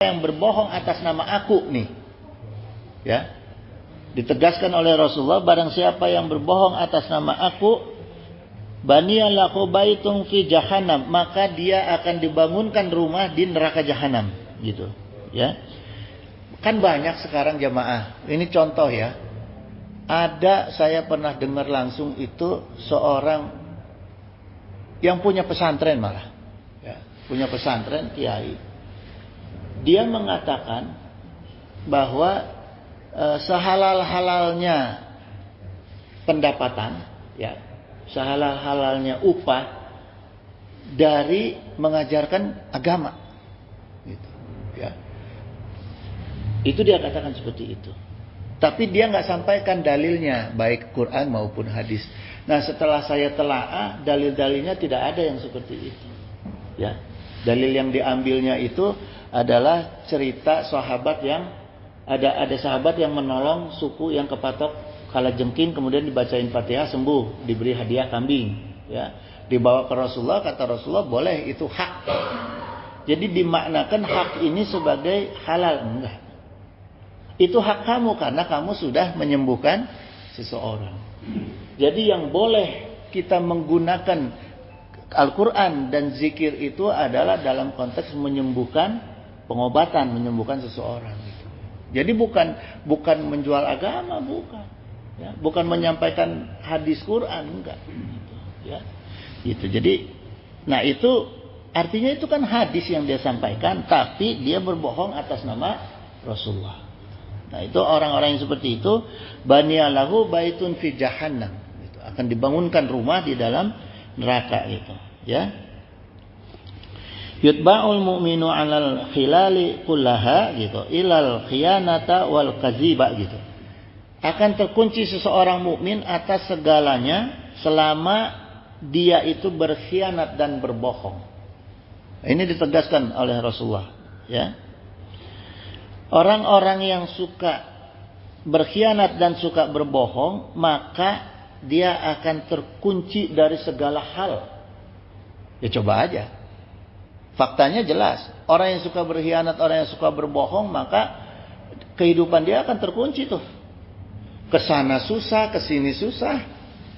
yang berbohong atas nama aku nih. Ya. Ditegaskan oleh Rasulullah, barang siapa yang berbohong atas nama aku, baniya lahu baitun fi jahannam, maka dia akan dibangunkan rumah di neraka jahanam, gitu. Ya. Kan banyak sekarang jamaah. Ini contoh ya. Ada, saya pernah dengar langsung itu seorang yang punya pesantren malah. Ya, punya pesantren kiai. Dia mengatakan bahwa sehalal-halalnya pendapatan, ya, sehalal-halalnya upah dari mengajarkan agama, gitu, ya. Itu dia katakan seperti itu. Tapi dia nggak sampaikan dalilnya, baik Quran maupun hadis. Nah, setelah saya telaah, dalil-dalilnya tidak ada yang seperti itu. Ya, dalil yang diambilnya itu adalah cerita sahabat yang ada sahabat yang menolong suku yang kepatok kalajengking, kemudian dibacain Fatihah sembuh, diberi hadiah kambing. Ya, dibawa ke Rasulullah, kata Rasulullah boleh, itu hak. Jadi dimaknakan hak ini sebagai halal, enggak. Itu hak kamu karena kamu sudah menyembuhkan seseorang. Jadi yang boleh kita menggunakan Al-Quran dan zikir itu adalah dalam konteks menyembuhkan, pengobatan, menyembuhkan seseorang. Jadi bukan menjual agama, bukan. Ya, bukan menyampaikan hadis Quran, enggak. Ya, gitu. Jadi, nah itu artinya itu kan hadis yang dia sampaikan, tapi dia berbohong atas nama Rasulullah. Nah, itu orang-orang yang seperti itu, baniya lahu baitun fi jahannam, gitu. Akan dibangunkan rumah di dalam neraka itu, ya. Yutba'ul mu'minu 'alal khilali kullaha, gitu, ilal khiyanata wal kaziba, gitu. Akan terkunci seseorang mukmin atas segalanya selama dia itu berkhianat dan berbohong. Ini ditegaskan oleh Rasulullah, ya. Orang-orang yang suka berkhianat dan suka berbohong, maka dia akan terkunci dari segala hal. Ya coba aja. Faktanya jelas. Orang yang suka berkhianat, orang yang suka berbohong, maka kehidupan dia akan terkunci tuh. Kesana susah, kesini susah.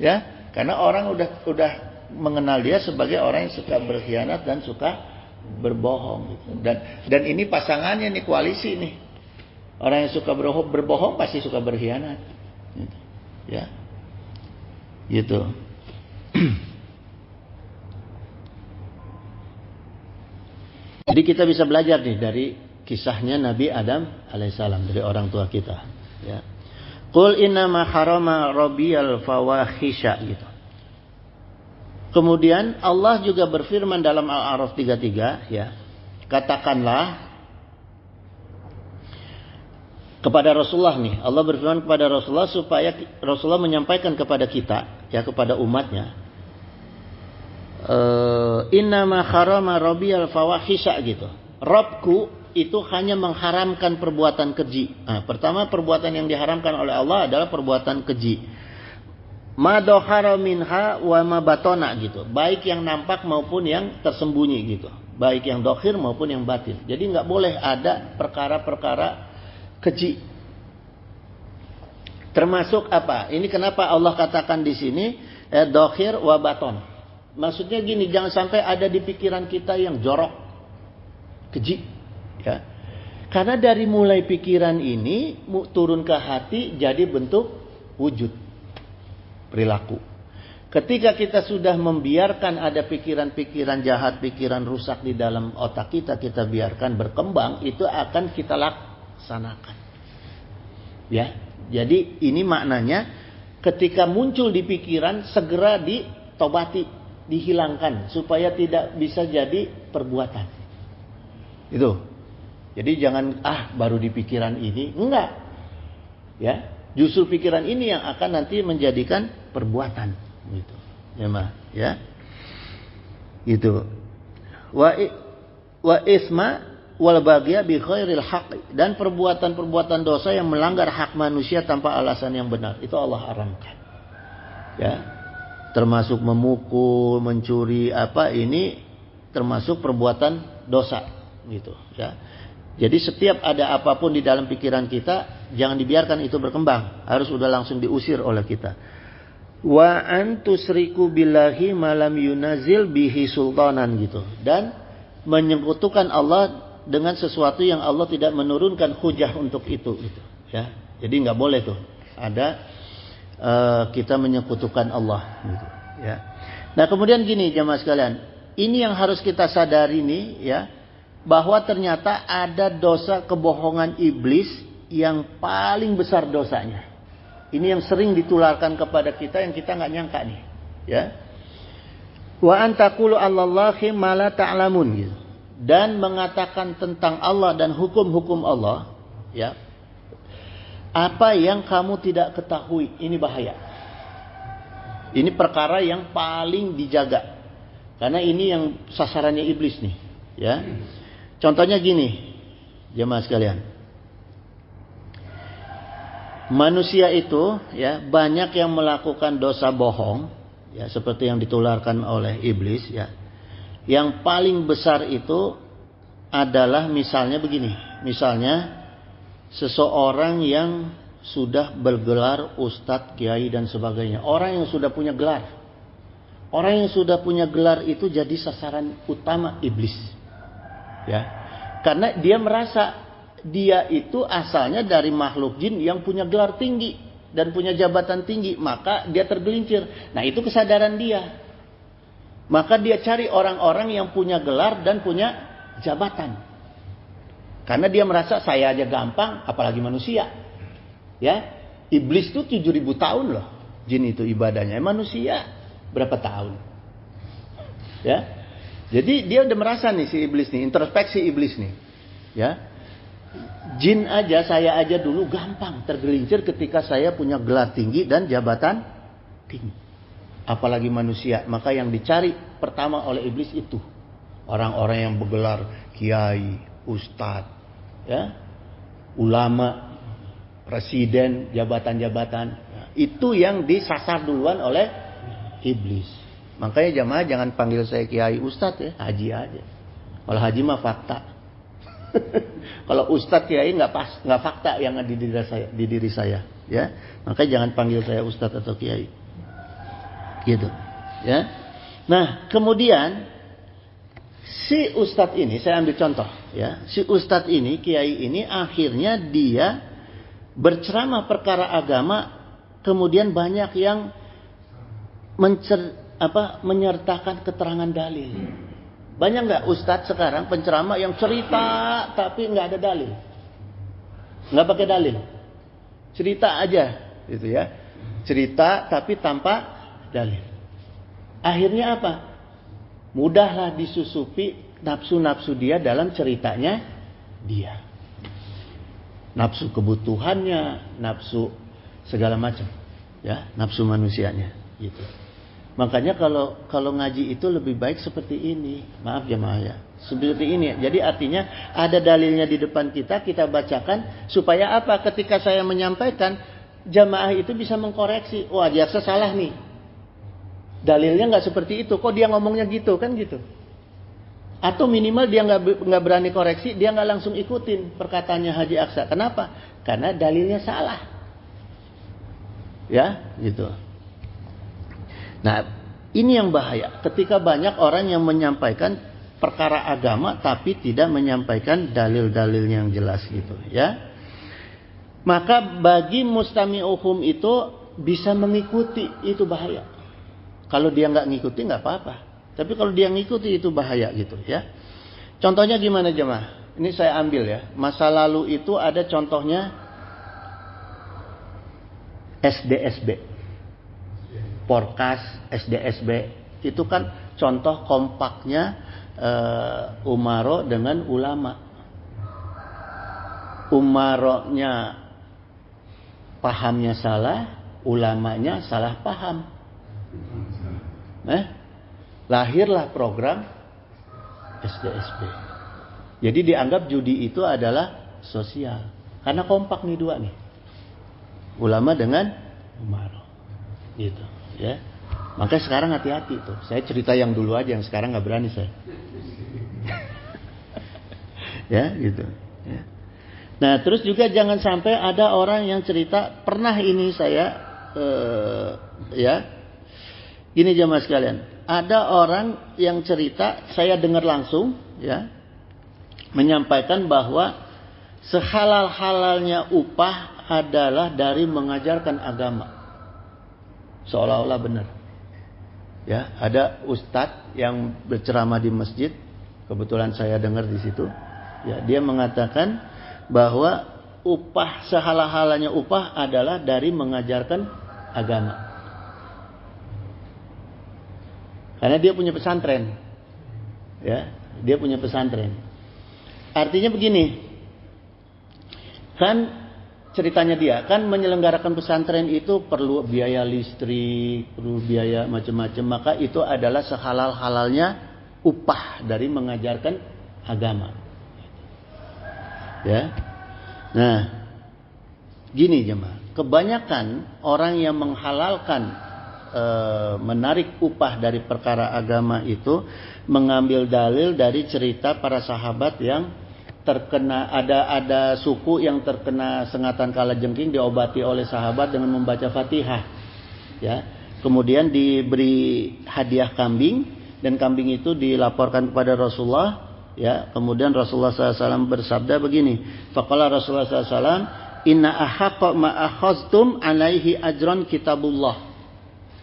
Ya, karena orang udah mengenal dia sebagai orang yang suka berkhianat dan suka berbohong, gitu. Dan ini pasangannya nih, koalisi nih. Orang yang suka berbohong pasti suka berkhianat, gitu. Ya, gitu. Jadi kita bisa belajar nih dari kisahnya Nabi Adam alaihissalam, dari orang tua kita. Ya. Qul innama harama rabbiyal fawahisha, gitu. Kemudian Allah juga berfirman dalam Al-A'raf 33, ya. Katakanlah kepada Rasulullah nih, Allah berfirman kepada Rasulullah supaya Rasulullah menyampaikan kepada kita, ya, kepada umatnya. Innama harama rabbiyal fawahisha, gitu. Rabbku itu hanya mengharamkan perbuatan keji. Nah, pertama perbuatan yang diharamkan oleh Allah adalah perbuatan keji. Ma dohara minha wa ma batona, gitu. Baik yang nampak maupun yang tersembunyi, gitu. Baik yang dohir maupun yang batin. Jadi nggak boleh ada perkara-perkara keji. Termasuk apa? Ini kenapa Allah katakan di sini dohir wa baton. Maksudnya gini, jangan sampai ada di pikiran kita yang jorok, keji. Ya. Karena dari mulai pikiran ini turun ke hati jadi bentuk wujud. Perilaku. Ketika kita sudah membiarkan ada pikiran-pikiran jahat, pikiran rusak di dalam otak kita, kita biarkan berkembang, itu akan kita laksanakan. Ya, jadi ini maknanya ketika muncul di pikiran segera ditobati, dihilangkan supaya tidak bisa jadi perbuatan. Itu. Jadi jangan baru di pikiran ini, enggak. Ya. Justru pikiran ini yang akan nanti menjadikan perbuatan, gitu. Ya, mah, ya. Gitu. Wa isma wal bagya bi khairil haqq, dan perbuatan-perbuatan dosa yang melanggar hak manusia tanpa alasan yang benar, itu Allah haramkan. Ya. Termasuk memukul, mencuri, ini termasuk perbuatan dosa, gitu, ya. Jadi setiap ada apapun di dalam pikiran kita, jangan dibiarkan itu berkembang. Harus udah langsung diusir oleh kita. Wa antusriku billahi malam yunazil bihi sultanan gitu. Dan menyekutukan Allah dengan sesuatu yang Allah tidak menurunkan hujah untuk itu gitu. Ya. Jadi nggak boleh tuh ada kita menyekutukan Allah gitu. Ya. Nah kemudian gini jamaah sekalian. Ini yang harus kita sadari nih ya. Bahwa ternyata ada dosa kebohongan iblis yang paling besar dosanya. Ini yang sering ditularkan kepada kita yang kita nggak nyangka nih, ya. Wa antaqulu 'alallahi ma la ta'lamun gitu. Dan mengatakan tentang Allah dan hukum-hukum Allah, ya. Apa yang kamu tidak ketahui, ini bahaya. Ini perkara yang paling dijaga. Karena ini yang sasarannya iblis nih, ya. Contohnya gini, jemaah sekalian. Manusia itu ya banyak yang melakukan dosa bohong, ya seperti yang ditularkan oleh iblis ya. Yang paling besar itu adalah misalnya begini, misalnya seseorang yang sudah bergelar ustadz, kiai dan sebagainya. Orang yang sudah punya gelar. Orang yang sudah punya gelar itu jadi sasaran utama iblis. Ya, karena dia merasa dia itu asalnya dari makhluk jin yang punya gelar tinggi dan punya jabatan tinggi, maka dia tergelincir. Nah itu kesadaran dia. Maka dia cari orang-orang yang punya gelar dan punya jabatan. Karena dia merasa saya aja gampang, apalagi manusia. Ya, iblis itu 7.000 tahun loh, jin itu ibadahnya. Manusia berapa tahun? Ya. Jadi dia udah merasa nih si iblis nih, introspeksi iblis nih. Ya. Jin aja, saya aja dulu gampang tergelincir ketika saya punya gelar tinggi dan jabatan tinggi. Apalagi manusia. Maka yang dicari pertama oleh iblis itu orang-orang yang bergelar kiai, ustadz, ya, ulama, presiden, jabatan-jabatan. Itu yang disasar duluan oleh iblis. Makanya jamaah jangan panggil saya kiai ustadz ya, haji aja. Kalau haji mah fakta. Kalau ustadz kiai nggak fakta yang ada di diri saya, ya. Makanya jangan panggil saya ustadz atau kiai. Gitu, ya. Nah, kemudian si ustadz ini saya ambil contoh, ya. Si ustadz ini, kiai ini akhirnya dia berceramah perkara agama, kemudian banyak yang menyertakan keterangan dalil. Banyak nggak ustadz sekarang penceramah yang cerita tapi nggak ada dalil, nggak pakai dalil, cerita aja, gitu ya, cerita tapi tanpa dalil. Akhirnya apa? Mudahlah disusupi nafsu-nafsu dia dalam ceritanya dia, nafsu kebutuhannya, nafsu segala macam, ya, nafsu manusianya, gitu. Makanya kalau ngaji itu lebih baik seperti ini. Maaf jemaah ya. Seperti ini. Jadi artinya ada dalilnya di depan kita bacakan. Supaya apa? Ketika saya menyampaikan, jamaah itu bisa mengkoreksi. Wah, jaksa salah nih. Dalilnya nggak seperti itu. Kok dia ngomongnya gitu? Kan gitu. Atau minimal dia nggak berani koreksi. Dia nggak langsung ikutin perkataannya Haji Aksa. Kenapa? Karena dalilnya salah. Ya, gitu. Nah, ini yang bahaya. Ketika banyak orang yang menyampaikan perkara agama tapi tidak menyampaikan dalil-dalil yang jelas gitu, ya. Maka bagi mustami'uhum itu bisa mengikuti, itu bahaya. Kalau dia nggak ngikuti nggak apa-apa. Tapi kalau dia ngikuti itu bahaya gitu, ya. Contohnya gimana jemaah? Ini saya ambil ya. Masa lalu itu ada contohnya SDSB. Porkas, SDSB itu kan contoh kompaknya umaro dengan ulama. Umaronya pahamnya salah, ulamanya salah paham. Lahirlah program SDSB. Jadi dianggap judi itu adalah sosial. Karena kompak nih dua nih. Ulama dengan umaro. Gitu. Ya, makanya sekarang hati-hati tuh. Saya cerita yang dulu aja, yang sekarang nggak berani saya. Ya, gitu. Ya. Nah, terus juga jangan sampai ada orang yang cerita, pernah ini saya, ya, gini jemaah sekalian, ada orang yang cerita, saya dengar langsung, ya, menyampaikan bahwa sehalal-halalnya upah adalah dari mengajarkan agama, seolah-olah benar. Ya, ada ustadz yang berceramah di masjid, kebetulan saya dengar di situ, ya, dia mengatakan bahwa upah sehalal-halalnya upah adalah dari mengajarkan agama. Karena dia punya pesantren. Ya, dia punya pesantren. Artinya begini. Kan ceritanya dia, kan menyelenggarakan pesantren itu perlu biaya listrik, perlu biaya macam-macam, maka itu adalah sehalal-halalnya upah dari mengajarkan agama. Ya. Nah, gini jemaah, kebanyakan orang yang menghalalkan menarik upah dari perkara agama itu mengambil dalil dari cerita para sahabat yang terkena, ada suku yang terkena sengatan kalajengking diobati oleh sahabat dengan membaca Fatihah. Ya. Kemudian diberi hadiah kambing dan kambing itu dilaporkan kepada Rasulullah. Ya, kemudian Rasulullah SAW bersabda begini, faqala Rasulullah SAW, inna ahaqqa ma akhaztum alaihi ajran kitabullah.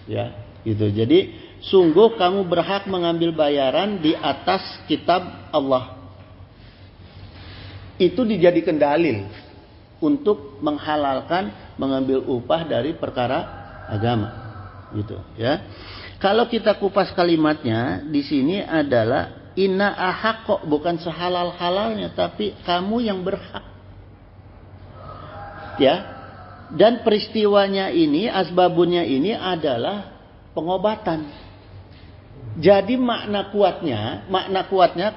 Ya, gitu. Jadi sungguh kamu berhak mengambil bayaran di atas kitab Allah. Itu dijadikan dalil untuk menghalalkan mengambil upah dari perkara agama, gitu. Ya, kalau kita kupas kalimatnya di sini adalah inna ahaqqa, bukan sehalal-halalnya, tapi kamu yang berhak. Ya. Dan peristiwanya ini, asbabunnya ini adalah pengobatan. Jadi makna kuatnya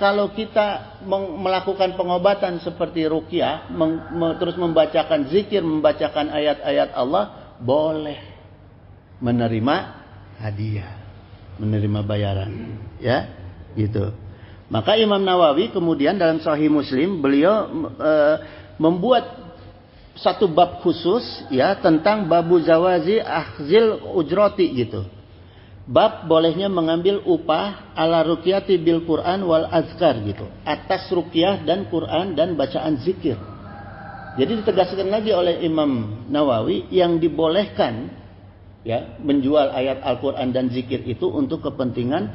kalau kita melakukan pengobatan seperti ruqyah, terus membacakan zikir, membacakan ayat-ayat Allah, boleh menerima hadiah, menerima bayaran, ya, gitu. Maka Imam Nawawi kemudian dalam Sahih Muslim beliau membuat satu bab khusus, ya, tentang babu zawazi akhzil ujrati, gitu. Bab bolehnya mengambil upah ala ruqyati bil Quran wal azkar, gitu, atas ruqyah dan Quran dan bacaan zikir. Jadi ditegaskan lagi oleh Imam Nawawi yang dibolehkan, ya, menjual ayat Al-Quran dan zikir itu untuk kepentingan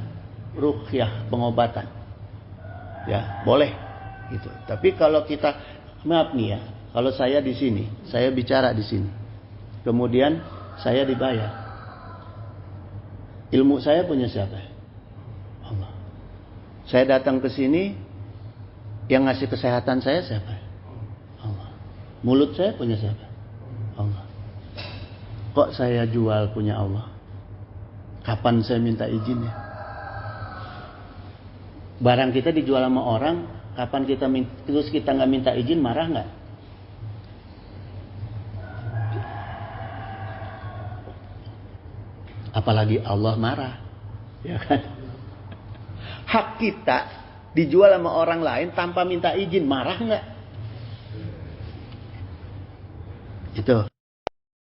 ruqyah, pengobatan. Ya, boleh gitu. Tapi kalau kita, maaf nih ya, kalau saya di sini, saya bicara di sini, kemudian saya dibayar, ilmu saya punya siapa? Allah. Saya datang ke sini, yang ngasih kesehatan saya siapa? Allah. Mulut saya punya siapa? Allah. Kok saya jual punya Allah? Kapan saya minta izin ya? Barang kita dijual sama orang, kapan terus kita nggak minta izin, marah nggak? Apalagi Allah marah, ya kan? Hak kita dijual sama orang lain tanpa minta izin, marah nggak?